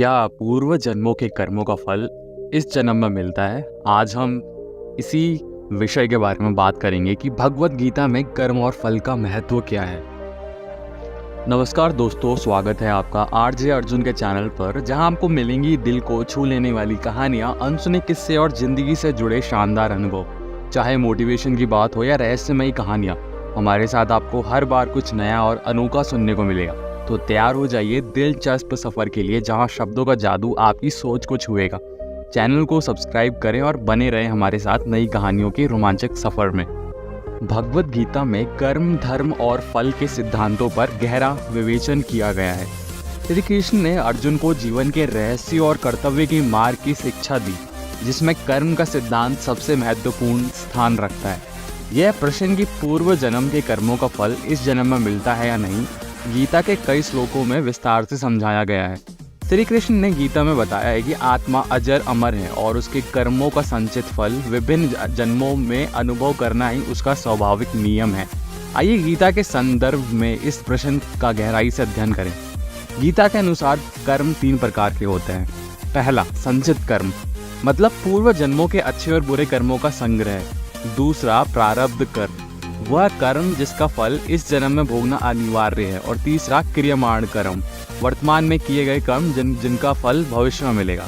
क्या पूर्व जन्मों के कर्मों का फल इस जन्म में मिलता है? आज हम इसी विषय के बारे में बात करेंगे कि भगवत गीता में कर्म और फल का महत्व क्या है। नमस्कार दोस्तों, स्वागत है आपका आरजे अर्जुन के चैनल पर, जहां आपको मिलेंगी दिल को छू लेने वाली कहानियां, अनसुने किस्से और जिंदगी से जुड़े शानदार अनुभव। चाहे मोटिवेशन की बात हो या रहस्यमयी कहानियां, हमारे साथ आपको हर बार कुछ नया और अनोखा सुनने को मिलेगा। तो तैयार हो जाइए दिलचस्प सफर के लिए, जहां शब्दों का जादू आपकी सोच को छुएगा। चैनल को सब्सक्राइब करें और बने रहें हमारे साथ नई कहानियों के रोमांचक सफर में। भगवत गीता में कर्म, धर्म और फल के सिद्धांतों पर गहरा विवेचन किया गया है। श्री कृष्ण ने अर्जुन को जीवन के रहस्य और कर्तव्य के मार्ग की शिक्षा दी, जिसमें कर्म का सिद्धांत सबसे महत्वपूर्ण स्थान रखता है। यह प्रश्न कि पूर्व जन्म के कर्मों का फल इस जन्म में मिलता है या नहीं, गीता के कई श्लोकों में विस्तार से समझाया गया है। श्री कृष्ण ने गीता में बताया है कि आत्मा अजर अमर है और उसके कर्मों का संचित फल विभिन्न जन्मों में अनुभव करना ही उसका स्वाभाविक नियम है। आइए गीता के संदर्भ में इस प्रश्न का गहराई से अध्ययन करें। गीता के अनुसार कर्म 3 प्रकार के होते हैं। पहला, संचित कर्म, मतलब पूर्व जन्मों के अच्छे और बुरे कर्मों का संग्रह। दूसरा, प्रारब्ध कर्म, वह कर्म जिसका फल इस जन्म में भोगना अनिवार्य है। और तीसरा, क्रियमाण कर्म, वर्तमान में किए गए कर्म जिनका फल भविष्य में मिलेगा।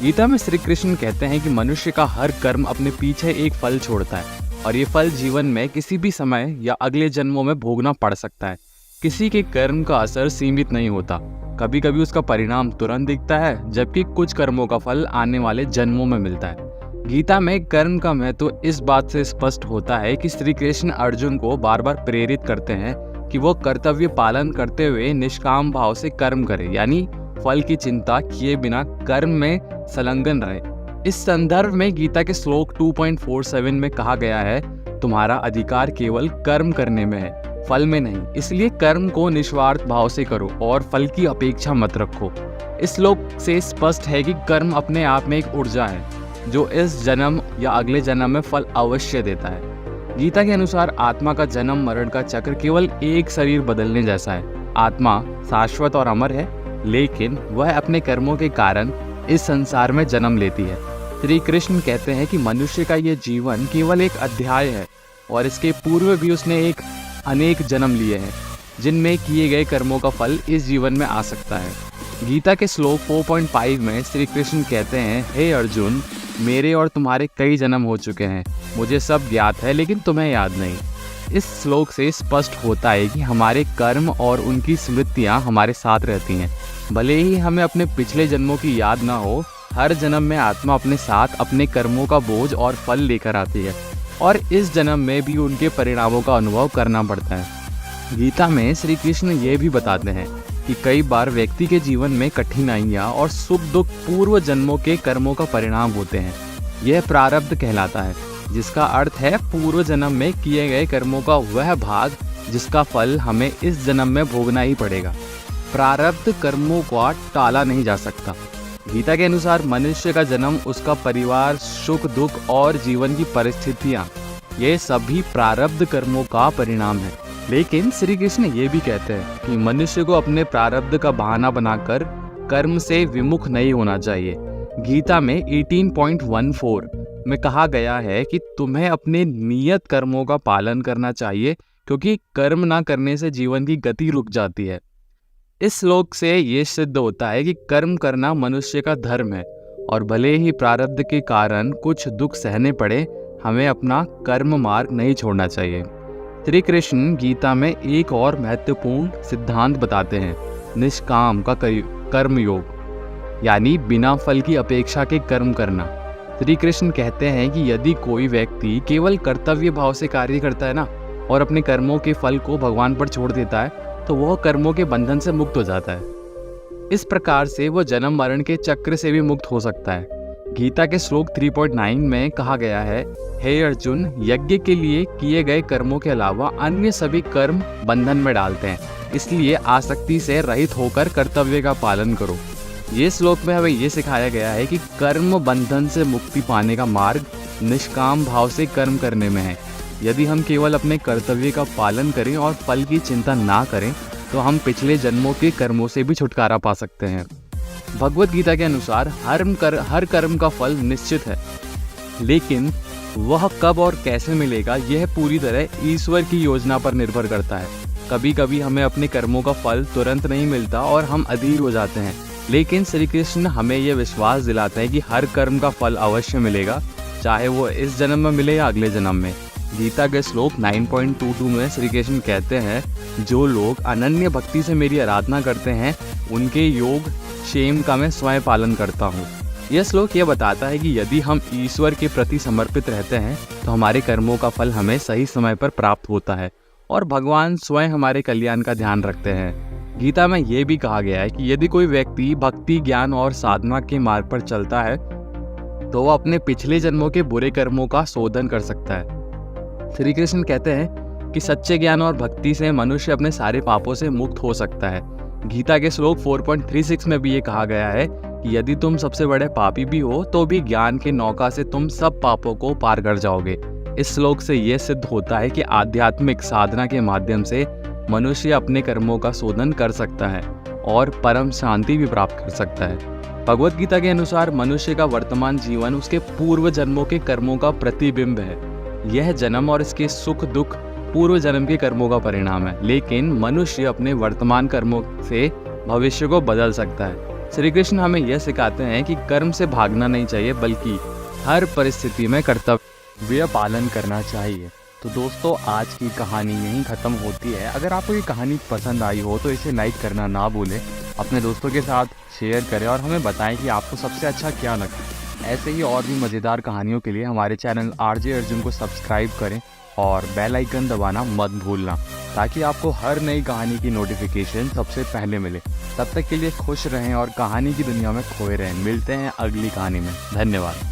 गीता में श्री कृष्ण कहते हैं कि मनुष्य का हर कर्म अपने पीछे एक फल छोड़ता है, और ये फल जीवन में किसी भी समय या अगले जन्मों में भोगना पड़ सकता है। किसी के कर्म का असर सीमित नहीं होता, कभी कभी उसका परिणाम तुरंत दिखता है, जबकि कुछ कर्मों का फल आने वाले जन्मों में मिलता है। गीता में कर्म का महत्व इस बात से स्पष्ट होता है कि श्री कृष्ण अर्जुन को बार बार प्रेरित करते हैं कि वो कर्तव्य पालन करते हुए निष्काम भाव से कर्म करे, यानी फल की चिंता किए बिना कर्म में संलग्न रहे। इस संदर्भ में गीता के श्लोक 2.47 में कहा गया है, तुम्हारा अधिकार केवल कर्म करने में है, फल में नहीं। इसलिए कर्म को निस्वार्थ भाव से करो और फल की अपेक्षा मत रखो। इस श्लोक से स्पष्ट है कि कर्म अपने आप में एक ऊर्जा है जो इस जन्म या अगले जन्म में फल अवश्य देता है। गीता के अनुसार आत्मा का जन्म मरण का चक्र केवल एक शरीर बदलने जैसा है। आत्मा शाश्वत और अमर है, लेकिन वह अपने कर्मों के कारण इस संसार में जन्म लेती है। श्री कृष्ण कहते हैं कि मनुष्य का ये जीवन केवल एक अध्याय है, और इसके पूर्व भी उसने अनेक जन्म लिए हैं, जिनमें किए गए कर्मों का फल इस जीवन में आ सकता है। गीता के श्लोक 4.5 में श्री कृष्ण कहते हैं, हे अर्जुन, मेरे और तुम्हारे कई जन्म हो चुके हैं, मुझे सब ज्ञात है, लेकिन तुम्हें याद नहीं। इस श्लोक से स्पष्ट होता है कि हमारे कर्म और उनकी स्मृतियाँ हमारे साथ रहती हैं। भले ही हमें अपने पिछले जन्मों की याद ना हो, हर जन्म में आत्मा अपने साथ अपने कर्मों का बोझ और फल लेकर आती है, और इस जन्म में भी उनके परिणामों का अनुभव करना पड़ता है। गीता में श्री कृष्ण ये भी बताते हैं कि कई बार व्यक्ति के जीवन में कठिनाइयाँ और सुख दुख पूर्व जन्मों के कर्मों का परिणाम होते हैं। यह प्रारब्ध कहलाता है, जिसका अर्थ है पूर्व जन्म में किए गए कर्मों का वह भाग जिसका फल हमें इस जन्म में भोगना ही पड़ेगा। प्रारब्ध कर्मों को टाला नहीं जा सकता। गीता के अनुसार मनुष्य का जन्म, उसका परिवार, सुख दुख और जीवन की परिस्थितियाँ, ये सभी प्रारब्ध कर्मों का परिणाम है। लेकिन श्री कृष्ण ये भी कहते हैं कि मनुष्य को अपने प्रारब्ध का बहाना बनाकर कर्म से विमुख नहीं होना चाहिए। गीता में 18.14 में कहा गया है कि तुम्हें अपने नियत कर्मों का पालन करना चाहिए, क्योंकि कर्म ना करने से जीवन की गति रुक जाती है। इस श्लोक से ये सिद्ध होता है कि कर्म करना मनुष्य का धर्म है, और भले ही प्रारब्ध के कारण कुछ दुख सहने पड़े, हमें अपना कर्म मार्ग नहीं छोड़ना चाहिए। श्री कृष्ण गीता में एक और महत्वपूर्ण सिद्धांत बताते हैं, निष्काम का कर्म योग, यानी बिना फल की अपेक्षा के कर्म करना। श्री कृष्ण कहते हैं कि यदि कोई व्यक्ति केवल कर्तव्य भाव से कार्य करता है ना, और अपने कर्मों के फल को भगवान पर छोड़ देता है, तो वह कर्मों के बंधन से मुक्त हो जाता है। इस प्रकार से वह जन्म मरण के चक्र से भी मुक्त हो सकता है। गीता के श्लोक 3.9 में कहा गया है, हे अर्जुन, यज्ञ के लिए किए गए कर्मों के अलावा अन्य सभी कर्म बंधन में डालते हैं, इसलिए आसक्ति से रहित होकर कर्तव्य का पालन करो। ये श्लोक में हमें ये सिखाया गया है कि कर्म बंधन से मुक्ति पाने का मार्ग निष्काम भाव से कर्म करने में है। यदि हम केवल अपने कर्तव्य का पालन करें और फल की चिंता ना करें, तो हम पिछले जन्मों के कर्मों से भी छुटकारा पा सकते हैं। भगवत गीता के अनुसार हर कर्म का फल निश्चित है, लेकिन वह कब और कैसे मिलेगा यह पूरी तरह ईश्वर की योजना पर निर्भर करता है। कभी कभी हमें अपने कर्मों का फल तुरंत नहीं मिलता और हम अधीर हो जाते हैं, लेकिन श्री कृष्ण हमें यह विश्वास दिलाते हैं कि हर कर्म का फल अवश्य मिलेगा, चाहे वो इस जन्म में मिले या अगले जन्म में। गीता के श्लोक 9.22 में श्री कृष्ण कहते हैं, जो लोग अनन्य भक्ति से मेरी आराधना करते हैं उनके योग क्षेम का मैं स्वयं पालन करता हूँ। यह श्लोक यह बताता है कि यदि हम ईश्वर के प्रति समर्पित रहते हैं तो हमारे कर्मों का फल हमें सही समय पर प्राप्त होता है और भगवान स्वयं हमारे कल्याण का ध्यान रखते हैं। गीता में यह भी कहा गया है कि यदि कोई व्यक्ति भक्ति, ज्ञान और साधना के मार्ग पर चलता है तो वह अपने पिछले जन्मों के बुरे कर्मों का शोधन कर सकता है। श्री कृष्ण कहते हैं कि सच्चे ज्ञान और भक्ति से मनुष्य अपने सारे पापों से मुक्त हो सकता है। गीता के श्लोक 4.36 में भी ये कहा गया है कि यदि तुम सबसे बड़े पापी भी हो तो भी ज्ञान की नौका से तुम सब पापों को पार कर जाओगे। इस श्लोक से यह सिद्ध होता है कि आध्यात्मिक साधना के माध्यम से मनुष्य अपने कर्मों का शोधन कर सकता है और परम शांति भी प्राप्त कर सकता है। भगवत गीता के अनुसार मनुष्य का वर्तमान जीवन उसके पूर्व जन्मों के कर्मों का प्रतिबिंब है। यह जन्म और इसके सुख दुख पूर्व जन्म के कर्मों का परिणाम है, लेकिन मनुष्य अपने वर्तमान कर्मों से भविष्य को बदल सकता है। श्री कृष्ण हमें यह सिखाते हैं कि कर्म से भागना नहीं चाहिए, बल्कि हर परिस्थिति में कर्तव्य पालन करना चाहिए। तो दोस्तों, आज की कहानी यहीं ख़त्म होती है। अगर आपको ये कहानी पसंद आई हो तो इसे लाइक करना ना भूलें, अपने दोस्तों के साथ शेयर करें और हमें बताएं कि आपको सबसे अच्छा क्या लगा। ऐसे ही और भी मज़ेदार कहानियों के लिए हमारे चैनल आरजे अर्जुन को सब्सक्राइब करें और बेल आइकन दबाना मत भूलना, ताकि आपको हर नई कहानी की नोटिफिकेशन सबसे पहले मिले। तब तक के लिए खुश रहें और कहानी की दुनिया में खोए रहें। मिलते हैं अगली कहानी में। धन्यवाद।